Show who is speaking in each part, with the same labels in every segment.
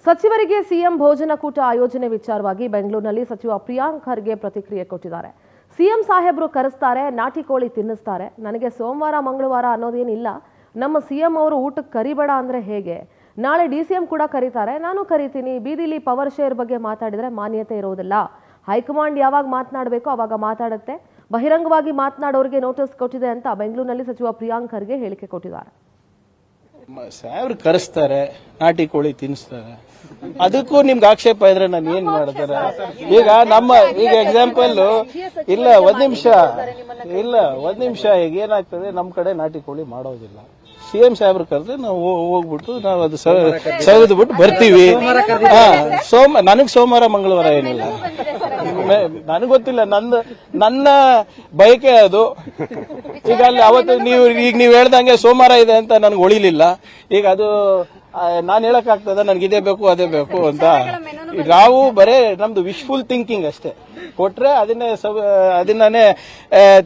Speaker 1: ಸಚಿವರಿಗೆ ಸಿಎಂ ಭೋಜನಕೂಟ ಆಯೋಜನೆ ವಿಚಾರವಾಗಿ ಬೆಂಗಳೂರಿನಲ್ಲಿ ಸಚಿವ ಪ್ರಿಯಾಂಕ್ ಖರ್ಗೆ ಪ್ರತಿಕ್ರಿಯೆ ಕೊಟ್ಟಿದ್ದಾರೆ. ಸಿಎಂ ಸಾಹೇಬರು ಕರೆಸ್ತಾರೆ, ನಾಟಿ ಕೋಳಿ ತಿನ್ನಿಸ್ತಾರೆ. ನನಗೆ ಸೋಮವಾರ ಮಂಗಳವಾರ ಅನ್ನೋದೇನಿಲ್ಲ. ನಮ್ಮ ಸಿಎಂ ಅವರು ಊಟಕ್ಕೆ ಕರಿಬೇಡ ಅಂದ್ರೆ ಹೇಗೆ? ನಾಳೆ ಡಿಸಿಎಂ ಕೂಡ ಕರೀತಾರೆ, ನಾನು ಕರಿತೀನಿ. ಬೀದಿಲಿ ಪವರ್ ಶೇರ್ ಬಗ್ಗೆ ಮಾತಾಡಿದ್ರೆ ಮಾನ್ಯತೆ ಇರೋದಿಲ್ಲ. ಹೈಕಮಾಂಡ್ ಯಾವಾಗ ಮಾತನಾಡಬೇಕು ಅವಾಗ ಮಾತಾಡುತ್ತೆ. ಬಹಿರಂಗವಾಗಿ ಮಾತನಾಡೋರಿಗೆ ನೋಟಿಸ್ ಕೊಟ್ಟಿದೆ ಅಂತ ಬೆಂಗಳೂರಿನಲ್ಲಿ ಸಚಿವ ಪ್ರಿಯಾಂಕ್ ಖರ್ಗೆ ಹೇಳಿಕೆ ಕೊಟ್ಟಿದ್ದಾರೆ.
Speaker 2: ಸಾಹೇಬ್ರು ಕರೆಸ್ತಾರೆ, ನಾಟಿ ಕೋಳಿ ತಿನ್ನಿಸ್ತಾರೆ. ಅದಕ್ಕೂ ನಿಮ್ಗೆ ಆಕ್ಷೇಪ ಇದ್ರೆ ನಾನು ಏನ್ ಮಾಡ್ತಾರೆ? ಈಗ ಎಕ್ಸಾಂಪಲ್ ಇಲ್ಲ, ಒಂದ್ ನಿಮಿಷ ಈಗ ಏನಾಗ್ತದೆ, ನಮ್ ಕಡೆ ನಾಟಿ ಕೋಳಿ ಮಾಡೋದಿಲ್ಲ. ಸಿಎಂ ಸಾಹೇಬ್ರು ಕರೆದ್ರೆ ನಾವು ಹೋಗ್ಬಿಟ್ಟು ನಾವು ಅದು ಸವಿದ್ಬಿಟ್ಟು ಬರ್ತೀವಿ. ನನಗ್ ಸೋಮವಾರ ಮಂಗಳವಾರ ಏನಿಲ್ಲ, ನನಗ್ ಗೊತ್ತಿಲ್ಲ. ನನ್ನ ಬಯಕೆ ಅದು. ಈಗ ಅಲ್ಲಿ ಅವತ್ತು ನೀವು ಹೇಳ್ದಂಗೆ ಸೋಮವಾರ ಇದೆ ಅಂತ ನನ್ಗೆ ಒಳಿಲಿಲ್ಲ. ಈಗ ಅದು ನಾನು ಹೇಳಕ್ ಆಗ್ತದ ನನ್ಗೆ ಇದೇ ಬೇಕು ಅದೇ ಬೇಕು ಅಂತ? ನಾವು ಬರೇ ನಮ್ದು ವಿಶ್ಫುಲ್ ಥಿಂಕಿಂಗ್ ಅಷ್ಟೇ. ಕೊಟ್ರೆ ಅದನ್ನೇ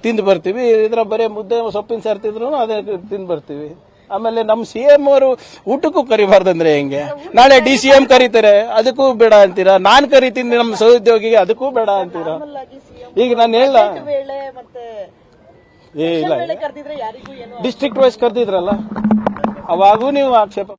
Speaker 2: ತಿಂದು ಬರ್ತೀವಿ. ಇದ್ರ ಬರೇ ಮುದ್ದೆ ಸೊಪ್ಪಿನ ಸಾರ್ತಿದ್ರು ಅದೇ ತಿಂದು ಬರ್ತೀವಿ. ಆಮೇಲೆ ನಮ್ ಸಿಎಂ ಅವರು ಊಟಕ್ಕೂ ಕರಿಬಾರ್ದಂದ್ರೆ ಹೆಂಗೆ? ನಾಳೆ ಡಿಸಿಎಂ ಕರೀತಾರೆ, ಅದಕ್ಕೂ ಬೇಡ ಅಂತೀರಾ. ನಾನ್ ಕರಿತೀನಿ ನಮ್ ಸಹೋದ್ಯೋಗಿಗೆ, ಅದಕ್ಕೂ ಬೇಡ ಅಂತೀರಾ. ಈಗ ನಾನು ಹೇಳ ಇಲ್ಲ, ಡಿಸ್ಟ್ರಿಕ್ಟ್ ವೈಸ್ ಕರ್ದಿದ್ರಲ್ಲ, ಅವಾಗೂ ನೀವು ಆಕ್ಷೇಪ